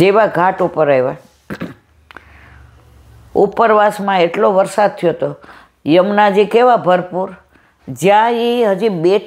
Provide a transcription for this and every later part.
જેવા ઘાટ ઉપર આવ્યા, ઉપરવાસમાં એટલો વરસાદ થયો હતો, યમુનાજી કેવા ભરપૂર, જ્યાં એ હજી બેટ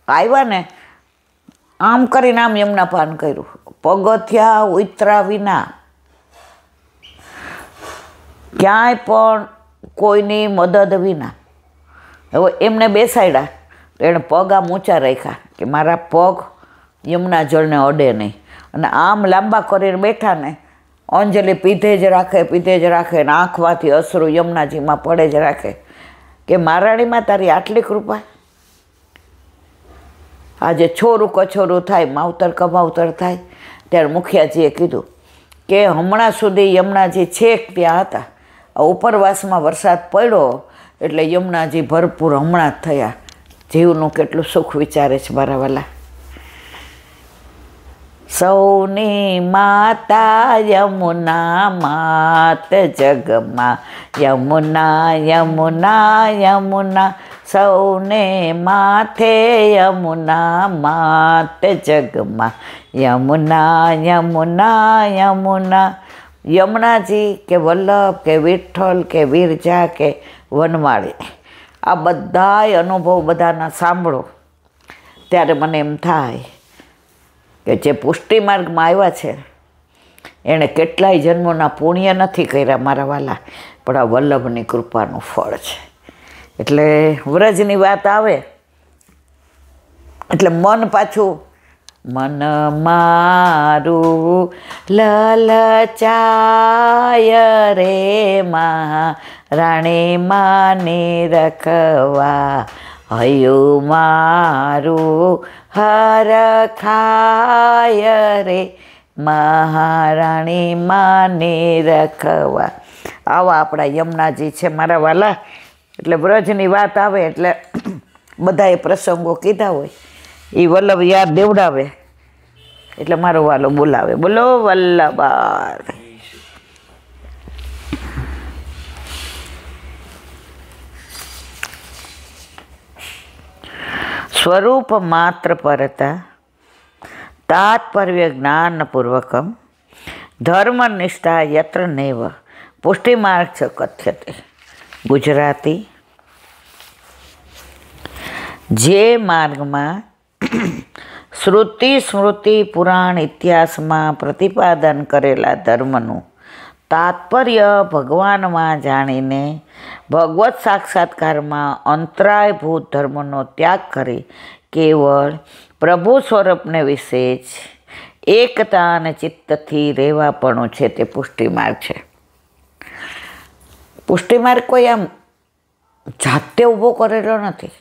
આવ્યા ને આમ કરીને આમ યમુના પાન કર્યું, પગથિયા ઉતરા વિના, ક્યાંય પણ કોઈની મદદ વિના. હવે એમને બેસાડ્યા તો એણે પગ આમ ઊંચા રાખ્યા કે મારા પગ યમુના જળને અડે નહીં, અને આમ લાંબા કરીને બેઠા ને અંજલિ પીધે જ રાખે ને આંખમાંથી અશ્રુ યમુનાજીમાં પડે જ રાખે કે મહારાણીમાં તારી આટલી કૃપા. આજે છોરું કછોરું થાય, માવતર કમાવતર થાય, ત્યારે મુખિયાજીએ કીધું કે હમણાં સુધી યમુનાજી છેક ત્યાં હતા, ઉપરવાસમાં વરસાદ પડ્યો એટલે યમુનાજી ભરપૂર હમણાં જ થયા. જીવનું કેટલું સુખ વિચારે છે મારા વાલા. સૌની માતા યમુના માત જગમાં, યમુના યમુના યમુના, સૌને માથે યમુના માત જગમાં, યમુના યમુના યમુના. યમુનાજી કે વલ્લભ કે વિઠ્ઠલ કે વિરજા કે વનમાળી, આ બધાય અનુભવ બધાના સાંભળો ત્યારે મને એમ થાય કે જે પુષ્ટિ માર્ગમાં આવ્યા છે એણે કેટલાય જન્મોના પુણ્ય નથી કર્યા મારા વાલા, પણ આ વલ્લભની કૃપાનું ફળ છે. એટલે વ્રજની વાત આવે એટલે મન પાછું, મન મારું લલચાય રે મહારાણી માને રખવા, હયું મારું હરખાય રે મહારાણી માને રખવા. આવા આપણા યમુનાજી છે મારા વાલા. એટલે વ્રજની વાત આવે એટલે બધાએ પ્રસંગો કીધા હોય એ વલ્લભ યાદ દેવડાવે એટલે મારો વાલો બોલાવે, બોલો વલ્લભ. સ્વરૂપ માત્ર પરતા તાત્પર્ય જ્ઞાનપૂર્વકમ ધર્મનિષ્ઠા યત્ર નૈવ પુષ્ટિમાર્ગ ચ કથ્યતે. ગુજરાતી. જે માર્ગમાં શ્રુતિ સ્મૃતિ પુરાણ ઇતિહાસમાં પ્રતિપાદન કરેલા ધર્મનું તાત્પર્ય ભગવાનમાં જાણીને ભગવત સાક્ષાત્કારમાં અંતરાયભૂત ધર્મનો ત્યાગ કરી કેવળ પ્રભુ સ્વરૂપને વિશે જ એકતા અને ચિત્તથી રહેવાપણું છે તે પુષ્ટિમાર્ગ છે. પુષ્ટિમાર્ગ કોઈ આમ જાતે ઊભો કરેલો નથી,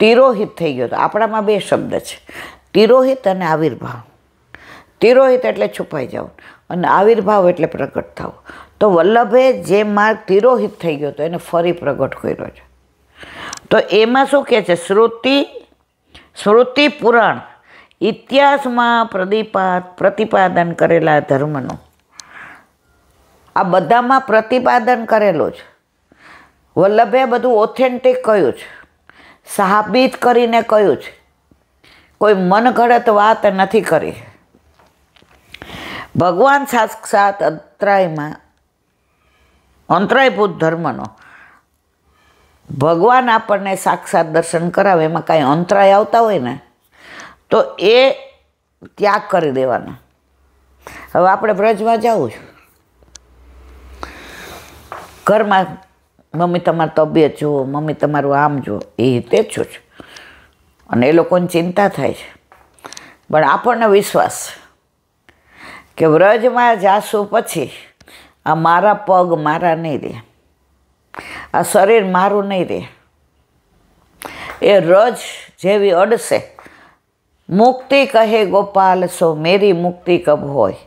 તિરોહિત થઈ ગયો. તો આપણામાં બે શબ્દ છે, તિરોહિત અને આવિર્ભાવ. તિરોહિત એટલે છુપાઈ જાવ અને આવિર્ભાવ એટલે પ્રગટ થાવ. તો વલ્લભે જે માર્ગ તિરોહિત થઈ ગયો હતો એને ફરી પ્રગટ કર્યો છે. તો એમાં શું કહે છે? સ્મૃતિ પુરાણ ઇતિહાસમાં પ્રતિપાદન કરેલા ધર્મનું, આ બધામાં પ્રતિપાદન કરેલું છે. વલ્લભે બધું ઓથેન્ટિક કહ્યું છે, સાબિત કરીને કહ્યું છે, કોઈ મનગઢત વાત નથી કરી. ભગવાન સાક્ષાત અંતરાયભૂત ધર્મનો ભગવાન આપણને સાક્ષાત દર્શન કરાવે, એમાં કાંઈ અંતરાય આવતા હોય ને તો એ ત્યાગ કરી દેવાનો. હવે આપણે બ્રજમાં જવું છે, ઘરમાં મમ્મી તમારી તબિયત જુઓ, મમ્મી તમારું આમ જુઓ, એ રીતે જ છું, અને એ લોકોને ચિંતા થાય છે. પણ આપણને વિશ્વાસ કે વ્રજમાં જાશું પછી આ મારા પગ મારા નહીં રહે, આ શરીર મારું નહીં રહે, એ રજ જેવી અડશે. મુક્તિ કહે ગોપાલ સો મેરી મુક્તિ કબ હોય,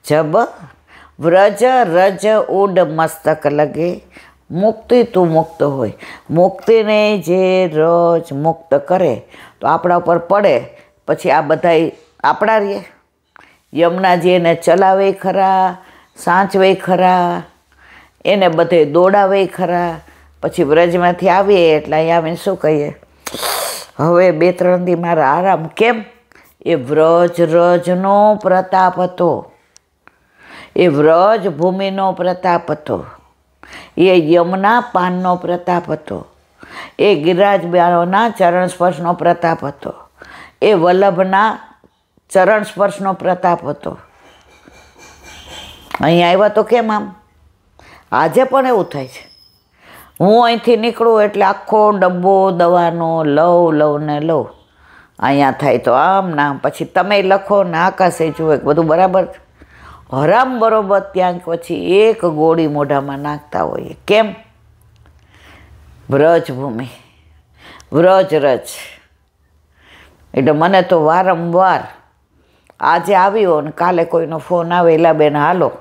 જબ વ્રજ રજ ઉડ મસ્તક લગે, મુક્તિ તું મુક્ત હોય. મુક્તિને જે રજ મુક્ત કરે તો આપણા ઉપર પડે, પછી આ બધાય આપણા રહીએ. યમુનાજી એને ચલાવે ખરા, સાચવે ખરા, એને બધે દોડાવે ખરા. પછી વ્રજમાંથી આવીએ એટલે અહીંયા આવીને શું કહીએ, હવે 2-3 દી મારા આરામ. કેમ? એ વ્રજ રજનો પ્રતાપ હતો. એ વ્રજ ભૂમિનો પ્રતાપ હતો, એ યમના પાનનો પ્રતાપ હતો, એ ગિરિરાજબાઓના ચરણ સ્પર્શનો પ્રતાપ હતો, એ વલ્લભના ચરણ સ્પર્શનો પ્રતાપ હતો. અહીં આવ્યા તો કેમ આમ? આજે પણ એવું થાય છે. હું અહીંથી નીકળું એટલે આખો ડબ્બો દવાનો લઉં ને લઉં. અહીંયા થાય તો આમ ના, પછી તમે લખો ને આકાશે જુએ, બધું બરાબર. હરામ બરોબર ત્યાં પછી એક ગોળી મોઢામાં નાખતા હોઈએ. કેમ? વ્રજભૂમિ, વ્રજ રજ. એટલે મને તો વારંવાર આજે આવ્યો ને કાલે કોઈનો ફોન આવે, એલા બેન હાલો,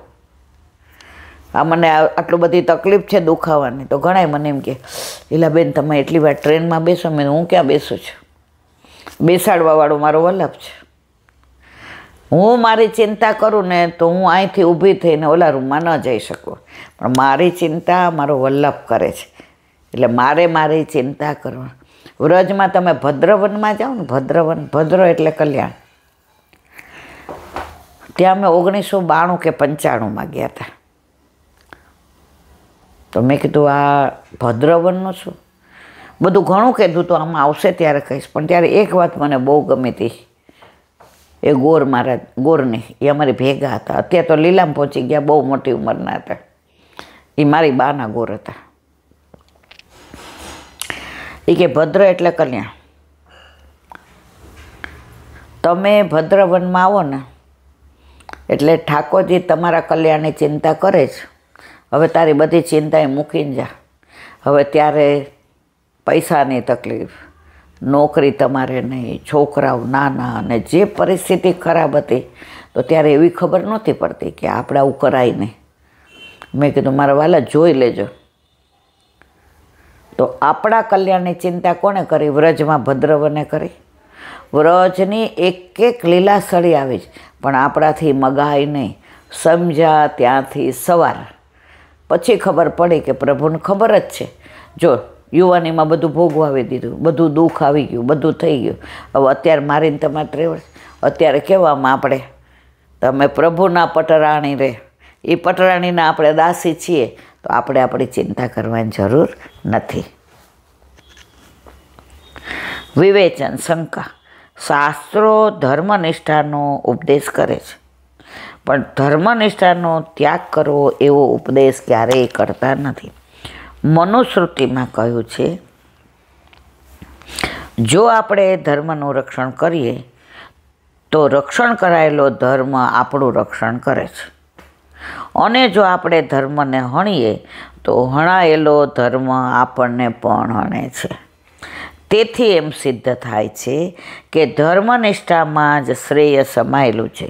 આ મને આટલું બધી તકલીફ છે દુખાવાની. તો ઘણાય મને એમ કે એલા બેન તમે એટલી વાર ટ્રેનમાં બેસો. મેં હું ક્યાં બેસું છું? બેસાડવાવાળો મારો વલ્લભ છે. હું મારી ચિંતા કરું ને તો હું અહીંથી ઊભી થઈને ઓલા રૂમમાં ન જઈ શકું, પણ મારી ચિંતા મારો વલ્લભ કરે છે. એટલે મારી ચિંતા કરવા. વ્રજમાં તમે ભદ્રવનમાં જાઓ ને, ભદ્ર એટલે કલ્યાણ. ત્યાં અમે 1992 કે 95 ગયા હતા. તો મેં કીધું આ ભદ્રવનનું શું? બધું ઘણું કીધું તો આમાં આવશે ત્યારે કહીશ. પણ ત્યારે એક વાત મને બહુ ગમી હતી. એ ગોર મહારાજ, ગોરની, એ અમારી ભેગા હતા. અત્યારે તો લીલામાં પહોંચી ગયા, બહુ મોટી ઉંમરના હતા. એ મારી બાના ગોર હતા. એ કે ભદ્ર એટલે કલ્યાણ. તમે ભદ્રવનમાં આવો ને એટલે ઠાકોરજી તમારા કલ્યાણની ચિંતા કરે છે. હવે તારી બધી ચિંતા એ મૂકીને જા. હવે ત્યારે પૈસાની તકલીફ, નોકરી તમારે નહીં, છોકરાઓ નાના, અને જે પરિસ્થિતિ ખરાબ હતી તો ત્યારે એવી ખબર નહોતી પડતી કે આપણે આવું કરાય નહીં. મેં કીધું મારા વાલા જોઈ લેજો. તો આપણા કલ્યાણની ચિંતા કોણે કરી? વ્રજમાં ભદ્રવને કરી. વ્રજની એક લીલાસળી આવી જ, પણ આપણાથી મગાય નહીં. સમજ્યા ત્યાંથી સવાર. પછી ખબર પડી કે પ્રભુને ખબર જ છે. જો યુવાનીમાં બધું ભોગવાવી દીધું, બધું દુઃખ આવી ગયું, બધું થઈ ગયું. હવે અત્યારે મારીને તમારે ત્રેવડ. અત્યારે કહેવામાં આપણે તમે પ્રભુના પટરાણી રે, એ પટરાણીના આપણે દાસી છીએ, તો આપણે આપણી ચિંતા કરવાની જરૂર નથી. વિવેચન, શંકા. શાસ્ત્રો ધર્મનિષ્ઠાનો ઉપદેશ કરે છે, પણ ધર્મનિષ્ઠાનો ત્યાગ કરવો એવો ઉપદેશ ક્યારેય કરતા નથી. મનુસ્મૃતિમાં કહ્યું છે, જો આપણે ધર્મનું રક્ષણ કરીએ તો રક્ષણ કરાયેલો ધર્મ આપણું રક્ષણ કરે છે, અને જો આપણે ધર્મને હણીએ તો હણાયેલો ધર્મ આપણને પણ હણે છે. તેથી એમ સિદ્ધ થાય છે કે ધર્મનિષ્ઠામાં જ શ્રેય સમાયેલું છે.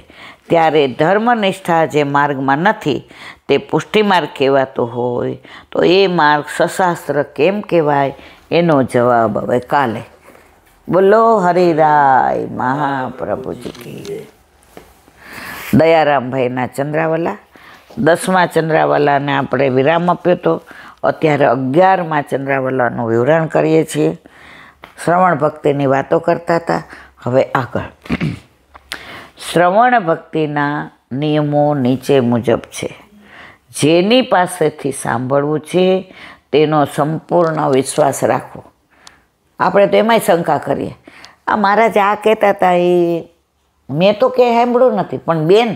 ત્યારે ધર્મનિષ્ઠા જે માર્ગમાં નથી તે પુષ્ટિમાર્ગ કહેવાતો હોય તો એ માર્ગ સશાસ્ત્ર કેમ કહેવાય? એનો જવાબ હવે કાલે. બોલો હરિરાય મહાપ્રભુજી કી. દયારામભાઈના ચંદ્રાવલા, 10મા ચંદ્રાવલાને આપણે વિરામ આપ્યો હતો. અત્યારે 11મા ચંદ્રાવલાનું વિવરણ કરીએ છીએ. શ્રવણ ભક્તિની વાતો કરતા હતા. હવે આગળ શ્રવણ ભક્તિના નિયમો નીચે મુજબ છે. જેની પાસેથી સાંભળવું છે તેનો સંપૂર્ણ વિશ્વાસ રાખવો. આપણે તો એમાંય શંકા કરીએ, આ મહારાજ આ કહેતા હતા એ મેં તો કંઈ સાંભળ્યું નથી, પણ બેન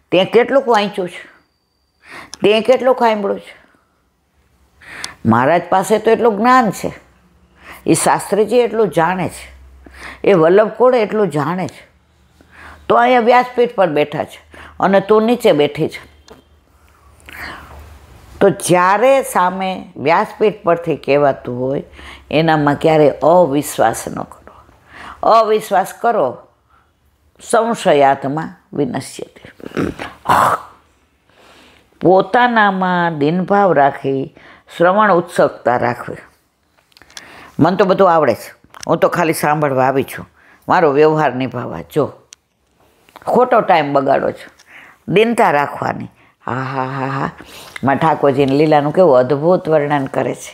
તે કેટલુંક વાંચ્યું છે, તે કેટલુંક સાંભળ્યું છે. મહારાજ પાસે તો એટલું જ્ઞાન છે, એ શાસ્ત્રીજી એટલું જાણે છે, એ વલ્લભ કોડે એટલું જાણે છે. તો અહીંયા વ્યાસપીઠ પર બેઠા છે અને તું નીચે બેઠી છે. તો જ્યારે સામે વ્યાસપીઠ પરથી કહેવાતું હોય એનામાં ક્યારેય અવિશ્વાસ ન કરો. અવિશ્વાસ કરો સંશયાત્મા વિનશ્યતે. પોતાનામાં દિનભાવ રાખી શ્રવણ ઉત્સુકતા રાખવી. મને તો બધું આવડે છે, હું તો ખાલી સાંભળવા આવી છું, મારો વ્યવહાર નિભાવવા. જો ખોટો ટાઈમ બગાડો છો, દિનતા રાખવાની. હા હા હા હા, માં ઠાકોરજીને લીલાનું કેવું અદ્ભુત વર્ણન કરે છે.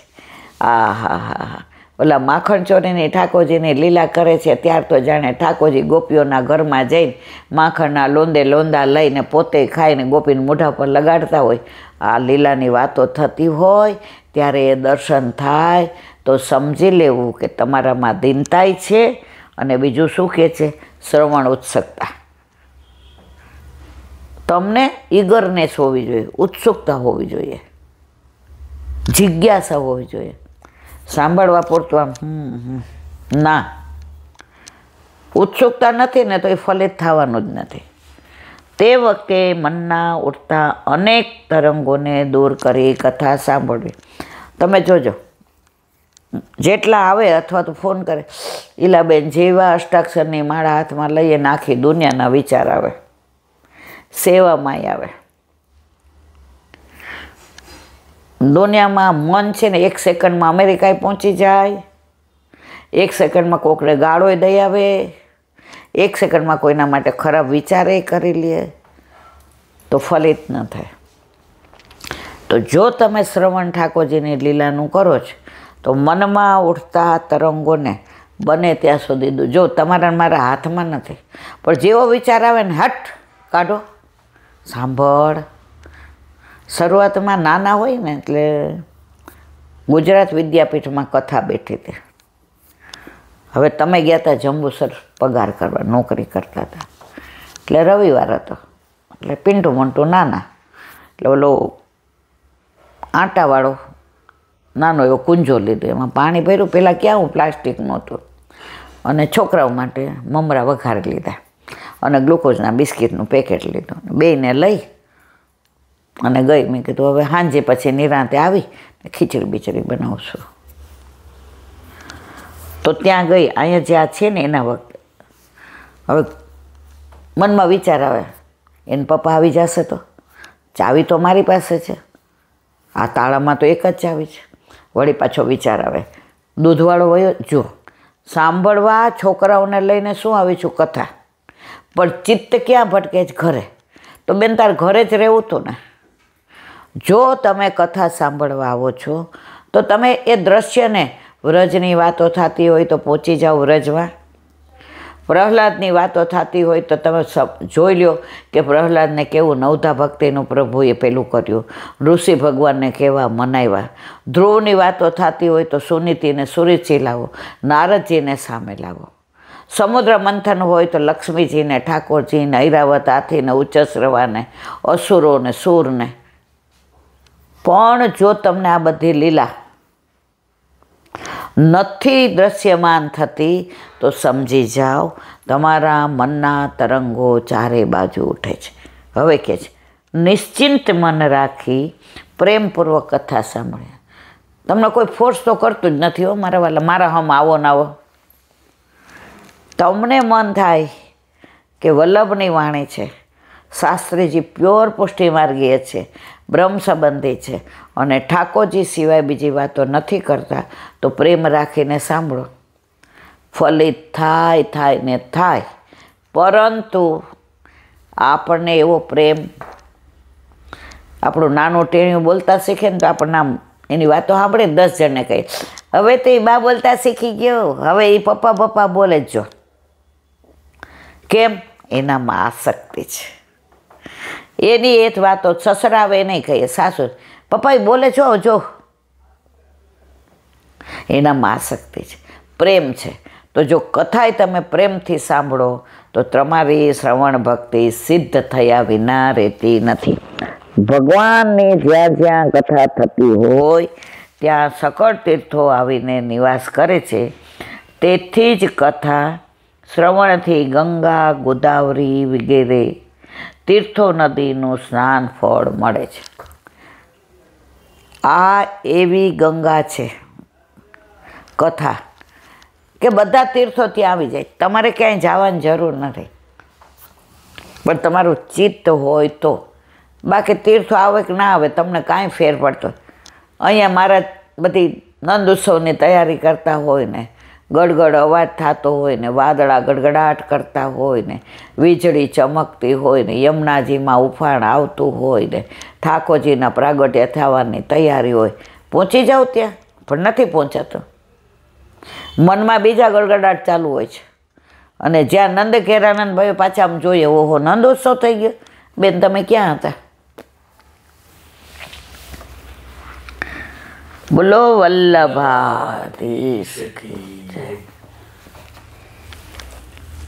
હા હા હા હા, ઓલા માખણ ચોરીની ઠાકોરજીની લીલા કરે છે ત્યાર તો જાણે ઠાકોરજી ગોપીઓના ઘરમાં જઈને માખણના લોંદા લઈને પોતે ખાઈને ગોપીને મોઢા પર લગાડતા હોય. આ લીલાની વાતો થતી હોય ત્યારે એ દર્શન થાય તો સમજી લેવું કે તમારામાં દીનતાઈ છે. અને બીજું શું કહે છે? શ્રવણ ઉત્સુકતા. તમને ઈગરનેસ હોવી જોઈએ, ઉત્સુકતા હોવી જોઈએ, જિજ્ઞાસા હોવી જોઈએ. સાંભળવા પૂરતું આમ ના, ઉત્સુકતા નથી ને તો એ ફલિત થવાનું જ નથી. તે વખતે મનના ઉઠતા અનેક તરંગોને દૂર કરી કથા સાંભળવી. તમે જોજો, જેટલા આવે અથવા તો ફોન કરે, ઈલાબેન જેવા અષ્ટાક્ષરની માળા હાથમાં લઈએ ને આખી દુનિયાના વિચાર આવે, સેવામાં આવે. દુનિયામાં મન છે ને 1 સેકન્ડમાં અમેરિકાએ પહોંચી જાય, 1 સેકન્ડમાં કોકને ગાળોય દઈ આવે, 1 સેકન્ડમાં કોઈના માટે ખરાબ વિચારે કરી લે તો ફલિત ન થાય. તો જો તમે શ્રવણ ઠાકોરજીની લીલાનું કરો છો તો મનમાં ઉઠતા તરંગોને બને ત્યાં સુધી જો તમારા મારા હાથમાં નથી, પણ જેવો વિચાર આવે ને હટ કાઢો, સાંભળ. શરૂઆતમાં નાના હોય ને એટલે ગુજરાત વિદ્યાપીઠમાં કથા બેઠી હતી. હવે તમે ગયા હતા જંબુસર પગાર કરવા, નોકરી કરતા હતા. એટલે રવિવાર હતો, એટલે પિન્ટુ મોન્ટુ નાના, એટલે ઓલો આટાવાળો નાનો એવો કુંજો લીધો, એમાં પાણી ભર્યું. પહેલાં ક્યાં પ્લાસ્ટિકનું હતું, અને છોકરાઓ માટે મમરા વઘારી લીધા અને ગ્લુકોઝના બિસ્કિટનું પેકેટ લીધું. બેયને લઈ અને ગઈ. મેં કીધું હવે સાંજે પછી નિરાંતે આવી ખીચડી બીચડી બનાવશું. તો ત્યાં ગઈ. અહીંયા જ્યાં છે ને એના વખતે હવે મનમાં વિચાર આવે એને પપ્પા આવી જશે તો ચાવી તો મારી પાસે છે, આ તાળામાં તો એક જ ચાવી છે. વળી પાછો વિચાર આવે દૂધવાળો વયો. જો સાંભળવા છોકરાઓને લઈને શું આવી છું કથા, પણ ચિત્ત ક્યાં ભટકે છે? ઘરે. તો બેન તાર ઘરે જ રહેવું હતું ને. જો તમે કથા સાંભળવા આવો છો તો તમે એ દ્રશ્યને, વ્રજની વાતો થતી હોય તો પહોંચી જાઓ વ્રજમાં, પ્રહલાદની વાતો થતી હોય તો તમે જોઈ લો કે પ્રહલાદને કેવું નવધા ભક્તિનું પ્રભુએ પેલું કર્યું, ઋષિ ભગવાનને કેવા મનાવ્યા. ધ્રુવની વાતો થતી હોય તો સુનીતિને સુરીચી લાવો, નારદજીને સામે લાવો. સમુદ્ર મંથન હોય તો લક્ષ્મીજીને, ઠાકોરજીને, ઐરાવત હાથીને, ઉચ્ચશ્રવાને, અસુરોને, સૂરને. પણ જો તમને આ બધી લીલા નથી દ્રશ્યમાન થતી તો સમજી જાઓ તમારા મનના તરંગો ચારે બાજુ ઉઠે છે. હવે કે છે નિશ્ચિંત મન રાખી પ્રેમપૂર્વક કથા સાંભળ્યા. તમને કોઈ ફોર્સ તો કરતું જ નથી હો મારા વાલા, મારા હમ આવો ના આવો. તમને મન થાય કે વલ્લભની વાણી છે, શાસ્ત્રીજી પ્યોર પુષ્ટિ માર્ગીય છે, બ્રહ્મ સંબંધી છે અને ઠાકોરજી સિવાય બીજી વાતો નથી કરતા, તો પ્રેમ રાખીને સાંભળો. ફલિત થાય ને થાય, પરંતુ આપણને એવો પ્રેમ, આપણું નાનું ટેણિયું બોલતા શીખે ને તો આપણને આમ એની વાતો સાંભળે 10 જણને કહે હવે તો એ બા બોલતા શીખી ગયો, હવે એ પપ્પા બોલે જ. જો કેમ? એનામાં આસક્તિ છે. એની એ જ વાતો સસરા આવે નહીં કહીએ, સાસુ પપ્પા બોલે છો જો, એનામાં આસક્તિ છે, પ્રેમ છે. તો જો કથાય તમે પ્રેમથી સાંભળો તો તમારી શ્રવણ ભક્તિ સિદ્ધ થયા વિના રહેતી નથી. ભગવાનની જ્યાં જ્યાં કથા થતી હોય ત્યાં સકળ તીર્થો આવીને નિવાસ કરે છે. તેથી જ કથા શ્રવણથી ગંગા, ગોદાવરી વગેરે તીર્થો નદીનું સ્નાન ફળ મળે છે. આ એવી ગંગા છે કથા કે બધા તીર્થો ત્યાં આવી જાય, તમારે ક્યાંય જવાની જરૂર નથી. પણ તમારું ચિત્ત હોય તો, બાકી તીર્થો આવે કે ના આવે તમને કાંઈ ફેર પડતો. અહીંયા મારા બધી નંદ ઉત્સવની તૈયારી કરતા હોય ને, ગડગડ અવાજ થતો હોય ને, વાદળા ગડગડાટ કરતા હોય ને, વીજળી ચમકતી હોય ને, યમુનાજીમાં ઉફાણ આવતું હોય ને, ઠાકોરજીના પ્રાગટ્ય થવાની તૈયારી હોય, પહોંચી જાઓ ત્યાં, પણ નથી પહોંચાતો. મનમાં બીજા ગળગડાટ ચાલુ હોય છે. અને જ્યાં નંદ ઘેરાનંદ ભાઈ પાછા આમ જોઈએ, ઓહો નંદોત્સવ થઈ ગયો, બેન તમે ક્યાં હતા? બોલો વલ્લભાધીશ કી જય.